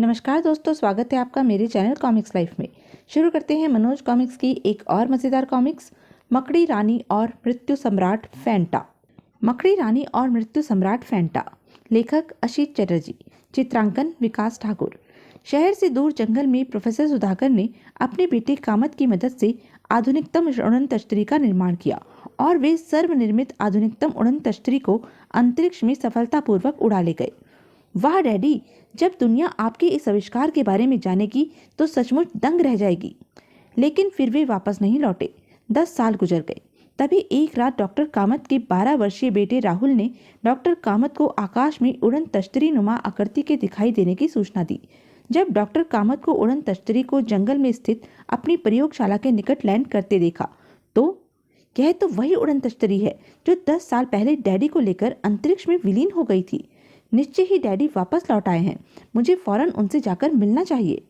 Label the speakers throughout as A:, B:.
A: नमस्कार दोस्तों, स्वागत है आपका मेरे चैनल कॉमिक्स लाइफ में। शुरू करते हैं मनोज कॉमिक्स की एक और मज़ेदार कॉमिक्स, मकड़ी रानी और मृत्यु सम्राट फैंटा। मकड़ी रानी और मृत्यु सम्राट फैंटा, लेखक अशीत चटर्जी, चित्रांकन विकास ठाकुर। शहर से दूर जंगल में प्रोफेसर सुधाकर ने अपने बेटे कामत की मदद से आधुनिकतम उड़न तश्तरी का निर्माण किया और वे सर्वनिर्मित आधुनिकतम उड़न तश्तरी को अंतरिक्ष में सफलतापूर्वक उड़ा ले गए। वाह डैडी, जब दुनिया आपके इस आविष्कार के बारे में जानेगी तो सचमुच दंग रह जाएगी। लेकिन फिर वे वापस नहीं लौटे। 10 साल गुजर गए। तभी एक रात डॉक्टर कामत के 12 वर्षीय बेटे राहुल ने डॉक्टर कामत को आकाश में उड़न तश्तरी नुमा आकृति के दिखाई देने की सूचना दी। जब डॉक्टर कामत को उड़न तश्तरी को जंगल में स्थित अपनी प्रयोगशाला के निकट लैंड करते देखा तो यह तो वही उड़न तश्तरी है जो 10 साल पहले डैडी को लेकर अंतरिक्ष में विलीन हो गई थी। निश्चय ही डैडी वापस लौट आए हैं। मुझे फौरन उनसे जाकर मिलना चाहिए।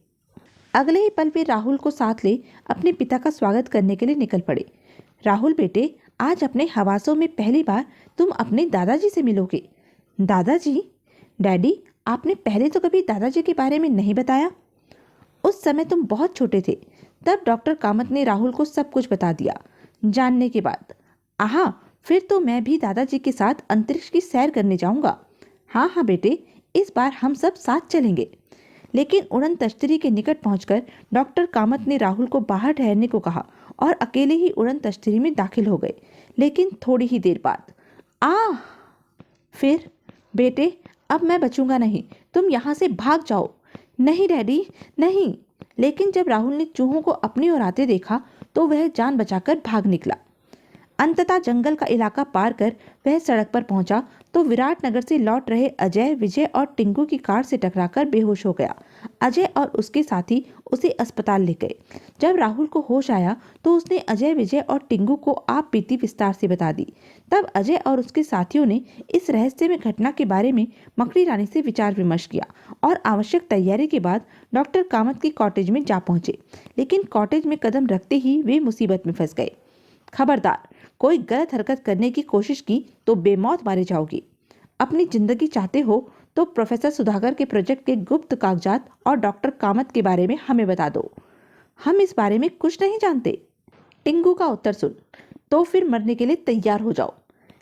A: अगले ही पल वे राहुल को साथ ले अपने पिता का स्वागत करने के लिए निकल पड़े। राहुल बेटे, आज अपने हवासों में पहली बार तुम अपने दादाजी से मिलोगे। दादाजी? डैडी, आपने पहले तो कभी दादाजी के बारे में नहीं बताया। उस समय तुम बहुत छोटे थे। तब डॉक्टर कामत ने राहुल को सब कुछ बता दिया। जानने के बाद, आहा, फिर तो मैं भी दादाजी के साथ अंतरिक्ष की सैर करने जाऊंगा। हाँ हाँ बेटे, इस बार हम सब साथ चलेंगे। लेकिन उड़न तश्तरी के निकट पहुंचकर डॉक्टर कामत ने राहुल को बाहर ठहरने को कहा और अकेले ही उड़न तश्तरी में दाखिल हो गए। लेकिन थोड़ी ही देर बाद, फिर बेटे, अब मैं बचूंगा नहीं, तुम यहाँ से भाग जाओ। नहीं डैडी, नहीं। लेकिन जब राहुल ने चूहों को अपनी ओर आते देखा तो वह जान बचाकर भाग निकला। अंततः जंगल का इलाका पार कर वह सड़क पर पहुंचा तो विराट नगर से लौट रहे अजय, विजय और टिंकू की कार से टकराकर बेहोश हो गया। अजय और उसके साथी उसे अस्पताल ले गए। जब राहुल को होश आया तो उसने अजय, विजय और टिंकू को आप बीती विस्तार से बता दी। तब अजय और उसके साथियों ने इस रहस्यमय घटना के बारे में मकड़ी रानी से विचार विमर्श किया और आवश्यक तैयारी के बाद डॉक्टर कामत की कॉटेज में जा पहुंचे। लेकिन कॉटेज में कदम रखते ही वे मुसीबत में फंस गए। खबरदार, कोई गलत हरकत करने की कोशिश की तो बेमौत मारे जाओगी। अपनी जिंदगी चाहते हो तो प्रोफेसर सुधाकर के प्रोजेक्ट के गुप्त कागजात और डॉक्टर कामत के बारे में हमें बता दो। हम इस बारे में कुछ नहीं जानते। टिंगू का उत्तर सुन तो फिर मरने के लिए तैयार हो जाओ।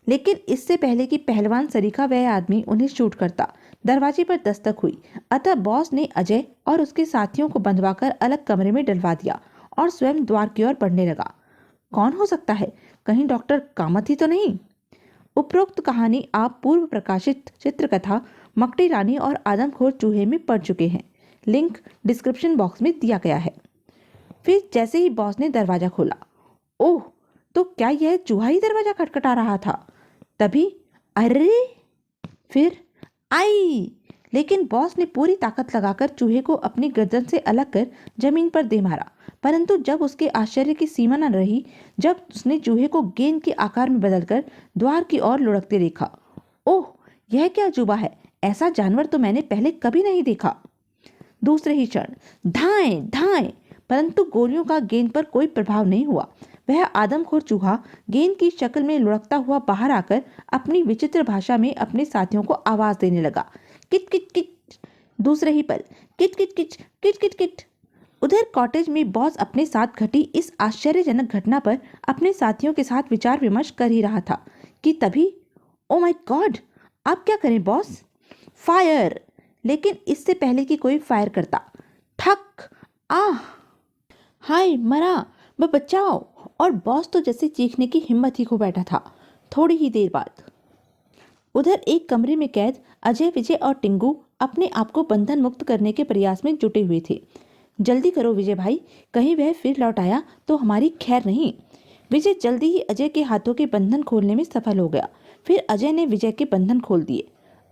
A: लेकिन इससे पहले कि पहलवान सरीखा वह आदमी उन्हें शूट करता, दरवाजे पर दस्तक हुई। अतः बॉस ने अजय और उसके साथियों को बंधवाकर अलग कमरे में डलवा दिया और स्वयं द्वार की ओर बढ़ने लगा। कौन हो सकता है? कहीं डॉक्टर कामत ही तो नहीं? उपरोक्त कहानी आप पूर्व प्रकाशित चित्रकथा मकड़ी रानी और आदमखोर चूहे में पढ़ चुके हैं। लिंक डिस्क्रिप्शन बॉक्स में दिया गया है। फिर जैसे ही बॉस ने दरवाजा खोला, ओह, तो क्या यह चूहा ही दरवाजा खटखटा रहा था? तभी अरे, फिर आई। लेकिन बॉस ने पूरी ताकत लगाकर चूहे को अपनी गर्दन से अलग कर जमीन पर दे मारा। परंतु जब उसके आश्चर्य की सीमा न रही जब उसने चूहे को गेंद के आकार में बदलकर द्वार की ओर लुढ़कते देखा। ओह, यह क्या अजूबा है! ऐसा जानवर तो मैंने पहले कभी नहीं देखा। दूसरे ही क्षण धाएं धाएं, परंतु गोलियों का गेंद पर कोई प्रभाव नहीं हुआ। वह आदमखोर चूहा गेंद की शक्ल में लुढ़कता हुआ बाहर आकर अपनी विचित्र भाषा में अपने साथियों को आवाज देने लगा। Kit kit kit. दूसरे ही पल kit kit kit kit kit kit. उधर कॉटेज में बॉस अपने साथ घटी इस आश्चर्यजनक घटना पर अपने साथियों के साथ विचार विमर्श कर ही रहा था कि तभी, ओ माय गॉड, अब क्या करें बॉस? फायर! लेकिन इससे पहले कि कोई फायर करता, ठक! आह! हाय मरा, मैं बचाओ! और बॉस तो जैसे चीखने की हिम्मत ही खो बैठा था। थोड़ी ही देर बाद उधर एक कमरे में कैद अजय, विजय और टिंकू अपने आप को बंधन मुक्त करने के प्रयास में जुटे हुए थे। जल्दी करो विजय भाई, कहीं वह फिर लौट आया तो हमारी खैर नहीं। विजय जल्दी ही अजय के हाथों के बंधन खोलने में सफल हो गया। फिर अजय ने विजय के बंधन खोल दिए।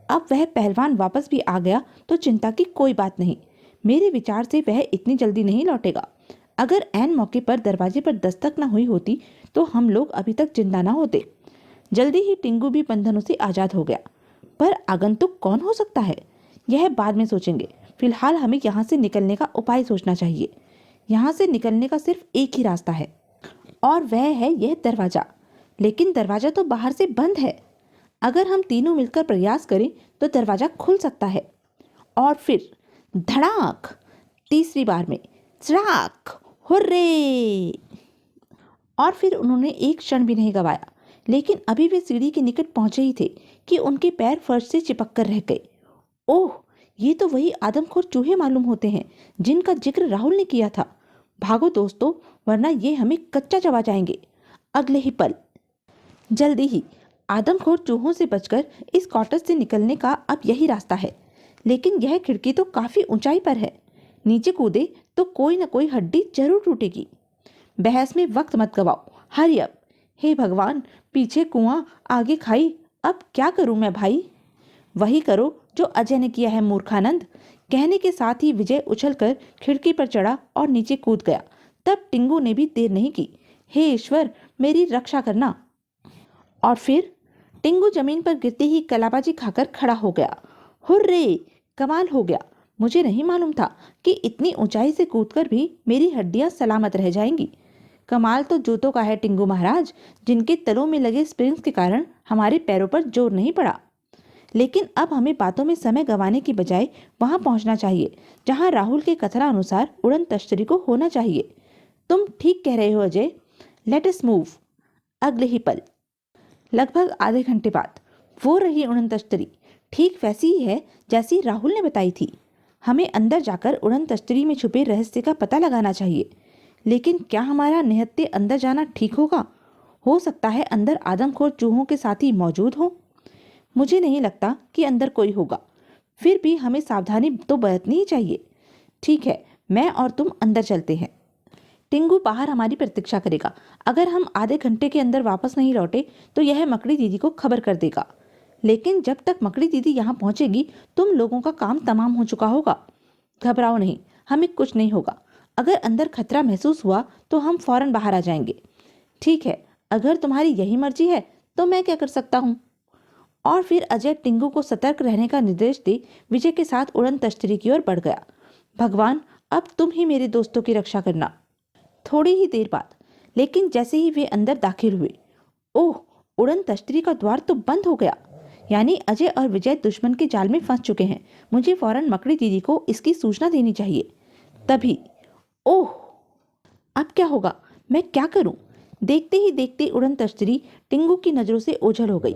A: अब वह पहलवान वापस भी आ गया तो चिंता की कोई बात नहीं। मेरे विचार से वह इतनी जल्दी नहीं लौटेगा। अगर ऐन मौके पर दरवाजे पर दस्तक न हुई होती तो हम लोग अभी तक जिंदा न होते। जल्दी ही टिंकू भी बंधनों से आजाद हो गया। पर आगंतुक कौन हो सकता है, यह बाद में सोचेंगे। फिलहाल हमें यहाँ से निकलने का उपाय सोचना चाहिए। यहाँ से निकलने का सिर्फ एक ही रास्ता है और वह है यह दरवाजा। लेकिन दरवाजा तो बाहर से बंद है। अगर हम तीनों मिलकर प्रयास करें तो दरवाजा खुल सकता है। और फिर धड़ाक, तीसरी बार में चड़ाक, हुर्रे। और फिर उन्होंने एक क्षण भी नहीं गवाया, लेकिन अभी वे सीढ़ी के निकट पहुंचे ही थे कि उनके पैर फर्श से चिपक कर रह गए। ओह, ये तो वही आदमखोर चूहे मालूम होते हैं जिनका जिक्र राहुल ने किया था। भागो दोस्तों, वरना ये हमें कच्चा चबा जाएंगे। अगले ही पल जल्दी ही आदमखोर चूहों से बचकर इस कॉटेज से निकलने का अब यही रास्ता है, लेकिन यह खिड़की तो काफी ऊंचाई पर है। नीचे कूदे तो कोई न कोई हड्डी जरूर टूटेगी। बहस में वक्त मत गवाओ, हरी अप। हे भगवान, पीछे कुआं, आगे खाई, अब क्या करूं मैं भाई? वही करो जो अजय ने किया है मूर्खानंद। कहने के साथ ही विजय उछलकर खिड़की पर चढ़ा और नीचे कूद गया। तब टिंगू ने भी देर नहीं की। हे ईश्वर, मेरी रक्षा करना। और फिर टिंगू जमीन पर गिरते ही कलाबाजी खाकर खड़ा हो गया। हुर्रे, कमाल हो गया। मुझे नहीं मालूम था कि इतनी ऊंचाई से कूदकर भी मेरी हड्डियां सलामत रह जाएंगी। कमाल तो जूतों का है टिंगू महाराज, जिनके तलों में लगे स्प्रिंग्स के कारण हमारे पैरों पर जोर नहीं पड़ा। लेकिन अब हमें बातों में समय गंवाने की बजाय वहां पहुंचना चाहिए जहां राहुल के कथना अनुसार उड़न तश्तरी को होना चाहिए। तुम ठीक कह रहे हो अजय, लेट अस मूव। अगले ही पल लगभग आधे घंटे बाद वो रही उड़न तश्तरी, ठीक वैसी ही है जैसी राहुल ने बताई थी। हमें अंदर जाकर उड़न तश्तरी में छुपे रहस्य का पता लगाना चाहिए। लेकिन क्या हमारा निहत्थे अंदर जाना ठीक होगा? हो सकता है अंदर आदमखोर चूहों के साथी मौजूद हो। मुझे नहीं लगता कि अंदर कोई होगा, फिर भी हमें सावधानी तो बरतनी ही चाहिए। ठीक है, मैं और तुम अंदर चलते हैं। टिंगू बाहर हमारी प्रतीक्षा करेगा। अगर हम आधे घंटे के अंदर वापस नहीं लौटे तो यह मकड़ी दीदी को खबर कर देगा। लेकिन जब तक मकड़ी दीदी यहाँ पहुंचेगी तुम लोगों का काम तमाम हो चुका होगा। घबराओ नहीं, हमें कुछ नहीं होगा। अगर अंदर खतरा महसूस हुआ तो हम फौरन बाहर आ जाएंगे। ठीक है, अगर तुम्हारी यही मर्जी है तो मैं क्या कर सकता हूँ? और फिर अजय टिंगू को सतर्क रहने का निर्देश दे विजय के साथ उड़न तश्तरी की ओर बढ़ गया। भगवान, अब तुम ही मेरे दोस्तों की रक्षा करना। थोड़ी ही देर बाद, लेकिन जैसे ही वे अंदर दाखिल हुए, ओह, उड़न तश्तरी का द्वार तो बंद हो गया। यानी अजय और विजय दुश्मन के जाल में फंस चुके हैं। मुझे फौरन मकड़ी दीदी को इसकी सूचना देनी चाहिए। तभी ओह, अब क्या होगा? मैं क्या करूं? देखते ही देखते उड़न तश्तरी टिंगू की नजरों से ओझल हो गई।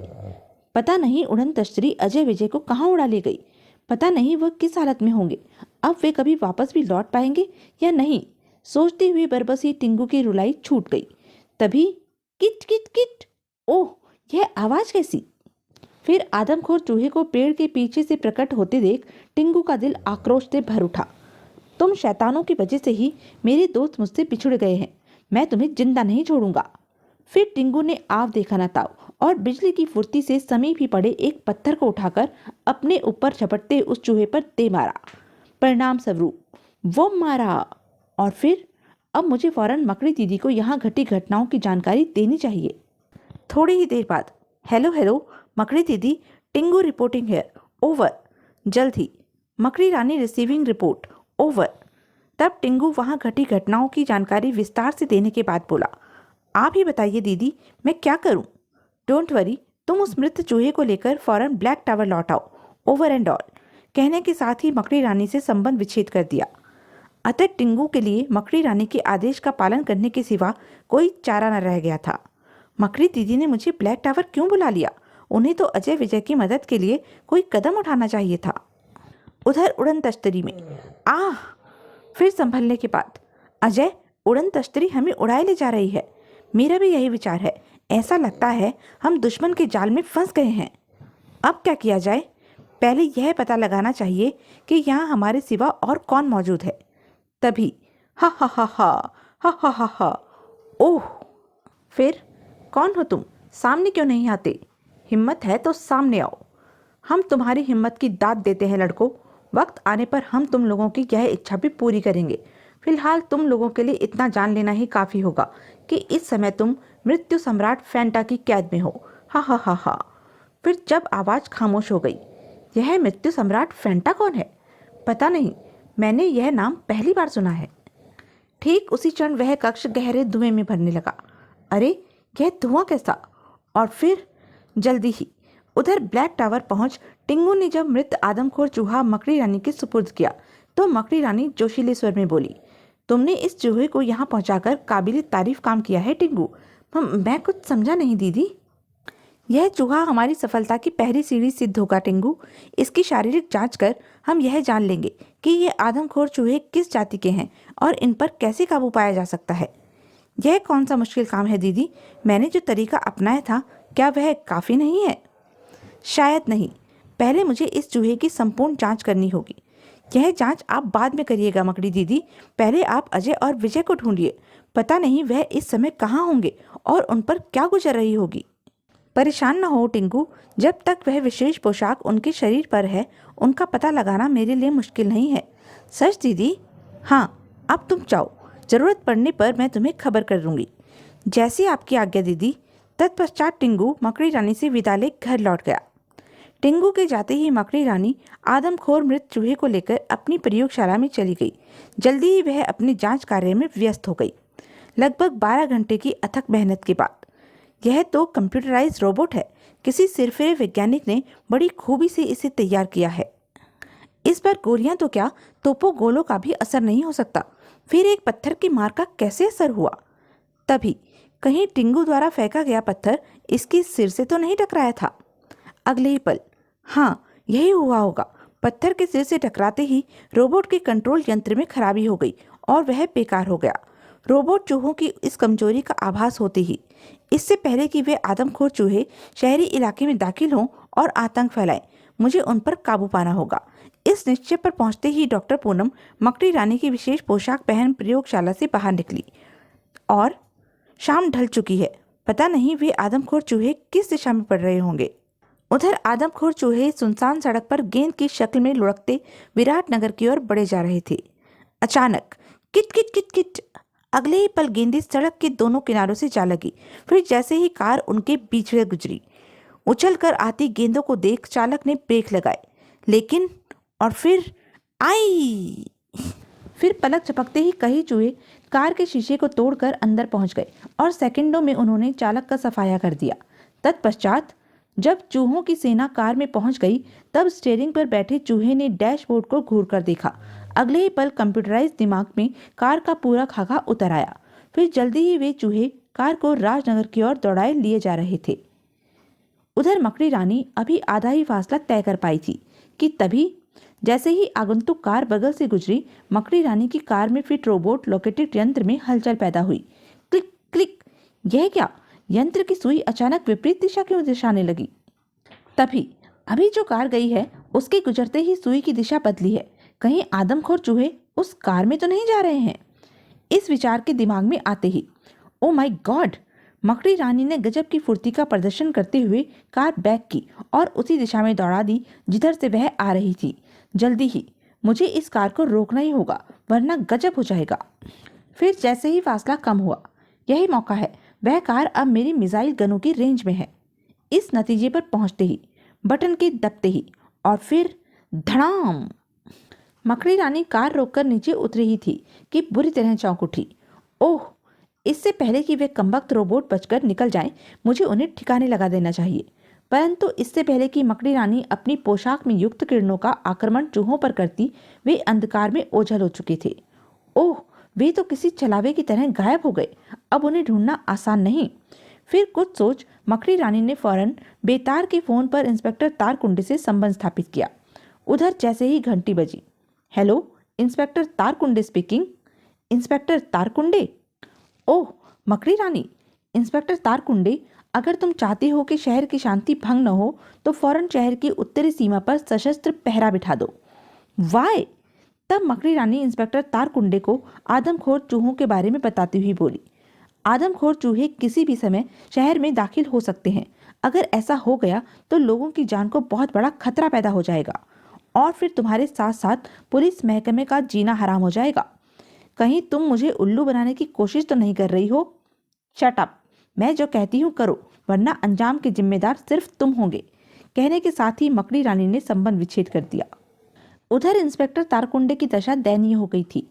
A: पता नहीं उड़न तश्तरी अजय विजय को कहाँ उड़ा ले गई। पता नहीं वह किस हालत में होंगे। अब वे कभी वापस भी लौट पाएंगे या नहीं, सोचती हुई बरबसी टिंगू की रुलाई छूट गई। तभी किट किट किट, ओह, यह आवाज कैसी? फिर आदमखोर चूहे को पेड़ के पीछे से प्रकट होते देख टिंगू का दिल आक्रोश से भर उठा। तुम शैतानों की वजह से ही मेरे दोस्त मुझसे पिछड़ गए हैं। मैं तुम्हें जिंदा नहीं छोड़ूंगा। फिर टिंगू ने आव देखा न ताव और बिजली की फुर्ती से समीप ही पड़े एक पत्थर को उठाकर अपने ऊपर झपटते उस चूहे पर दे मारा। परिणाम स्वरूप वो मारा। और फिर अब मुझे फौरन मकड़ी दीदी को यहाँ घटी घटनाओं की जानकारी देनी चाहिए। थोड़ी ही देर बाद, हेलो हेलो मकड़ी दीदी, टिंगू रिपोर्टिंग हियर, ओवर। जल्द ही, मकड़ी रानी रिसीविंग रिपोर्ट, ओवर। तब टिंगू वहाँ घटी घटनाओं की जानकारी विस्तार से देने के बाद बोला, आप ही बताइए दीदी, मैं क्या करूं? डोंट वरी, तुम उस मृत चूहे को लेकर फौरन ब्लैक टावर लौट आओ, ओवर एंड ऑल। कहने के साथ ही मकड़ी रानी से संबंध विच्छेद कर दिया। अतः टिंगू के लिए मकड़ी रानी के आदेश का पालन करने के सिवा कोई चारा न रह गया था। मकड़ी दीदी ने मुझे ब्लैक टावर क्यों बुला लिया? उन्हें तो अजय विजय की मदद के लिए कोई कदम उठाना चाहिए था। उधर उड़न तश्तरी में आह, फिर संभलने के बाद, अजय, उड़न तश्तरी हमें उड़ाए ले जा रही है। मेरा भी यही विचार है। ऐसा लगता है हम दुश्मन के जाल में फंस गए हैं। अब क्या किया जाए? पहले यह पता लगाना चाहिए कि यहाँ हमारे सिवा और कौन मौजूद है। तभी हा हा हा हा हा हा हा हा, ओह। फिर कौन हो तुम? सामने क्यों नहीं आते? हिम्मत है तो सामने आओ। हम तुम्हारी हिम्मत की दाद देते हैं लड़कों। वक्त आने पर हम तुम लोगों की यह इच्छा भी पूरी करेंगे। फिलहाल तुम लोगों के लिए इतना जान लेना ही काफ़ी होगा कि इस समय तुम मृत्यु सम्राट फैंटा की कैद में हो। हा हा हा हा। फिर जब आवाज़ खामोश हो गई, यह मृत्यु सम्राट फैंटा कौन है? पता नहीं, मैंने यह नाम पहली बार सुना है। ठीक उसी क्षण वह कक्ष गहरे धुएं में भरने लगा। अरे, यह धुआं कैसा? और फिर जल्दी ही उधर ब्लैक टावर पहुंच टिंगू ने जब मृत आदमखोर चूहा मकड़ी रानी के सुपुर्द किया, तो मकड़ी रानी जोशीले स्वर में बोली, तुमने इस चूहे को यहाँ पहुंचाकर काबिल तारीफ काम किया है टिंगू। मैं कुछ समझा नहीं दीदी। यह चूहा हमारी सफलता की पहली सीढ़ी सिद्ध होगा टिंगू। इसकी शारीरिक जांच कर हम यह जान लेंगे कि ये आदमखोर चूहे किस जाति के हैं और इन पर कैसे काबू पाया जा सकता है। यह कौन सा मुश्किल काम है दीदी? मैंने जो तरीका अपनाया था क्या वह काफ़ी नहीं है? शायद नहीं। पहले मुझे इस चूहे की संपूर्ण जांच करनी होगी। यह जांच आप बाद में करिएगा मकड़ी दीदी। पहले आप अजय और विजय को ढूंढिए। पता नहीं वह इस समय कहाँ होंगे और उन पर क्या गुजर रही होगी। परेशान न हो टिंकू, जब तक वह विशेष पोशाक उनके शरीर पर है उनका पता लगाना मेरे लिए मुश्किल नहीं है। सच दीदी? हाँ, अब तुम जाओ। जरूरत पड़ने पर मैं तुम्हें खबर कर दूंगी। जैसी आपकी आज्ञा दीदी। तत्पश्चात टिंगू मकड़ी रानी से विदा ले घर लौट गया। टिंगू के जाते ही मकड़ी रानी आदमखोर मृत चूहे को लेकर अपनी प्रयोगशाला में चली गई। जल्दी ही वह अपने जांच कार्य में व्यस्त हो गई। लगभग 12 घंटे की अथक मेहनत के बाद यह तो कंप्यूटराइज रोबोट है। किसी सिरफिरे वैज्ञानिक ने बड़ी खूबी से इसे तैयार किया है। इस पर गोलियां तो क्या, तोपों गोलों का भी असर नहीं हो सकता। फिर एक पत्थर की मार का कैसे असर हुआ? तभी कहीं टिंगू द्वारा फेंका गया पत्थर इसके सिर से तो नहीं टकराया था। अगले ही पल, हाँ यही हुआ होगा। पत्थर के सिर से टकराते ही रोबोट के कंट्रोल यंत्र में खराबी हो गई और वह बेकार हो गया। रोबोट चूहों की इस कमजोरी का आभास होते ही, इससे पहले कि वे आदमखोर चूहे शहरी इलाके में दाखिल हों और आतंक फैलाएं, मुझे उन पर काबू पाना होगा। इस निश्चय पर पहुंचते ही डॉक्टर पूनम मकड़ी रानी की विशेष पोशाक पहन प्रयोगशाला से बाहर निकली। और शाम ढल चुकी है। पता नहीं वे आदमखोर चूहे किस दिशा में पड़ रहे होंगे। उधर आदमखोर चूहे सुनसान सड़क पर गेंद की शक्ल में लुढ़कते विराट नगर की ओर बढ़े जा रहे थे। अचानक किट किट किट किट, अगले ही पल गेंदें सड़क के दोनों किनारों से जा लगी। फिर जैसे ही कार उनके बीच से गुजरी, उछल कर आती गेंदों को देख चालक ने ब्रेक लगाए, लेकिन और फिर आई। फिर पलक झपकते ही कई चूहे कार के शीशे को तोड़कर अंदर पहुंच गए और सेकंडों में उन्होंने चालक का सफाया कर दिया। तत्पश्चात जब चूहों की सेना कार में पहुंच गई तब स्टीयरिंग पर बैठे चूहे ने डैशबोर्ड को घूरकर देखा। अगले ही पल कंप्यूटराइज दिमाग में कार का पूरा खाका उतर आया। फिर जल्दी ही वे चूहे कार को राजनगर की ओर दौड़ाए लिए जा रहे थे। उधर मकड़ी रानी अभी आधा ही फासला तय कर पाई थी कि तभी जैसे ही आगंतुक कार बगल से गुजरी, मकड़ी रानी की कार में फिट रोबोट लोकेटिक यंत्र में हलचल पैदा हुई। क्लिक क्लिक, यह क्या? यंत्र की सुई अचानक विपरीत दिशा क्यों दिशाने लगी? तभी अभी जो कार गई है उसके गुजरते ही सुई की दिशा बदली है। कहीं आदमखोर चूहे उस कार में तो नहीं जा रहे हैं? इस विचार के दिमाग में आते ही ओ माय गॉड, मकड़ी रानी ने गजब की फुर्ती का प्रदर्शन करते हुए कार बैक की और उसी दिशा में दौड़ा दी जिधर से वह आ रही थी। जल्दी ही मुझे इस कार को रोकना ही होगा वरना गजब हो जाएगा। फिर जैसे ही फासला कम हुआ, यही मौका है, वह कार अब मेरी मिसाइल गनों की रेंज में है। इस नतीजे पर पहुंचते ही, बटन के दबते ही और फिर धड़ाम, मकड़ी रानी कार रोककर नीचे उतरी ही थी कि बुरी तरह चौंक उठी। ओह, इससे पहले कि वे कमबख्त रोबोट बचकर निकल जाएं, मुझे उन्हें ठिकाने लगा देना चाहिए। परंतु इससे पहले कि मकड़ी रानी अपनी पोशाक में युक्त किरणों का आक्रमण चूहों पर करती, वे अंधकार में ओझल हो चुके थे। ओह, वे तो किसी छलावे की तरह गायब हो गए। अब उन्हें ढूंढना आसान नहीं। फिर कुछ सोच मकड़ी रानी ने फौरन बेतार के फोन पर इंस्पेक्टर तारकुंडे से संबंध स्थापित किया। उधर जैसे ही घंटी बजी, hello, inspector Tarkunde speaking. Inspector Tarkunde? Oh मकड़ी रानी, इंस्पेक्टर तारकुंडे, अगर तुम चाहती हो कि शहर की शांति भंग न हो तो फौरन शहर की उत्तरी सीमा पर सशस्त्र पहरा बिठा दो। वाई? तब मकड़ी रानी इंस्पेक्टर तारकुंडे को आदमखोर चूहों के बारे में बताती हुई बोली, आदमखोर चूहे किसी भी समय शहर में दाखिल हो सकते हैं। अगर ऐसा हो गया तो लोगों की जान को बहुत बड़ा खतरा पैदा हो जाएगा और फिर तुम्हारे साथ साथ पुलिस महकमे का जीना हराम हो जाएगा। कहीं तुम मुझे उल्लू बनाने की कोशिश तो नहीं कर रही हो? शट अप, मैं जो कहती हूँ करो वरना अंजाम के जिम्मेदार सिर्फ तुम होंगे। कहने के साथ ही मकड़ी रानी ने संबंध विच्छेद कर दिया। उधर इंस्पेक्टर तारकुंडे की दशा दयनीय हो गई थी।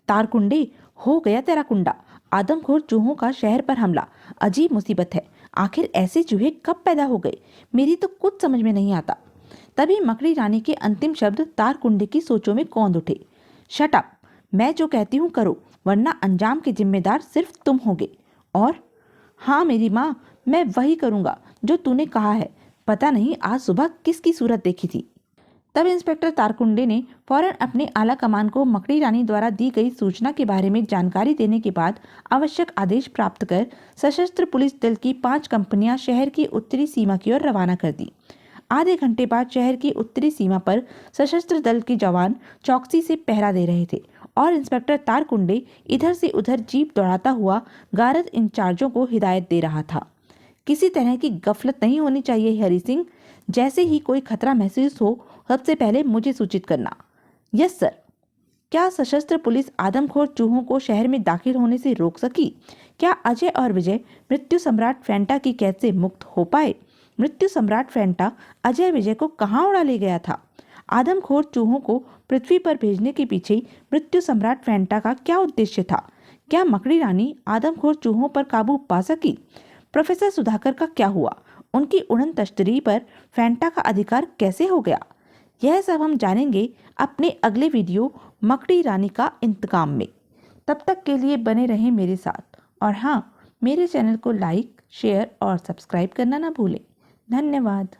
A: तारकुंडे, हो गया तेरा कुंडा। आदमखोर चूहों का शहर पर हमला अजीब मुसीबत है। आखिर ऐसे चूहे कब पैदा हो गए, मेरी तो कुछ समझ में नहीं आता। तभी मकड़ी रानी के अंतिम शब्द तारकुंडे की सोचों में कौंध उठे। शट अप, मैं जो कहती हूँ करो, वरना अंजाम के जिम्मेदार सिर्फ तुम होगे। और हाँ मेरी माँ, मैं वही करूँगा जो तूने कहा है। पता नहीं आज सुबह किसकी सूरत देखी थी। तब इंस्पेक्टर तारकुंडे ने फौरन अपने आला कमान को मकड़ी रानी द्वारा दी गई सूचना के बारे में जानकारी देने के बाद आवश्यक आदेश प्राप्त कर सशस्त्र पुलिस दल की 5 कंपनियां शहर की उत्तरी सीमा की ओर रवाना कर दी। आधे घंटे बाद शहर की उत्तरी सीमा पर सशस्त्र दल के जवान चौकसी से पहरा दे रहे थे और इंस्पेक्टर तारकुंडे इधर से उधर जीप दौड़ाता हुआ गारद इंचार्जों को हिदायत दे रहा था। किसी तरह की गफलत नहीं होनी चाहिए हरि सिंह। जैसे ही कोई खतरा महसूस हो सबसे पहले मुझे सूचित करना। Yes sir. क्या सशस्त्र पुलिस आदमखोर चूहों को शहर में दाखिल होने से रोक सकी? क्या अजय और विजय मृत्यु सम्राट फैंटा की कैद से मुक्त हो पाए? मृत्यु सम्राट फैंटा अजय विजय को कहाँ उड़ा ले गया था? आदमखोर चूहों को पृथ्वी पर भेजने के पीछे मृत्यु सम्राट फैंटा का क्या उद्देश्य था? क्या मकड़ी रानी आदमखोर चूहों पर काबू पा सकी? प्रोफेसर सुधाकर का क्या हुआ? उनकी उड़न तश्तरी पर फैंटा का अधिकार कैसे हो गया? यह सब हम जानेंगे अपने अगले वीडियो मकड़ी रानी का इंतकाम में। तब तक के लिए बने रहें मेरे साथ और हाँ, मेरे चैनल को लाइक, शेयर और सब्सक्राइब करना ना भूलें। धन्यवाद।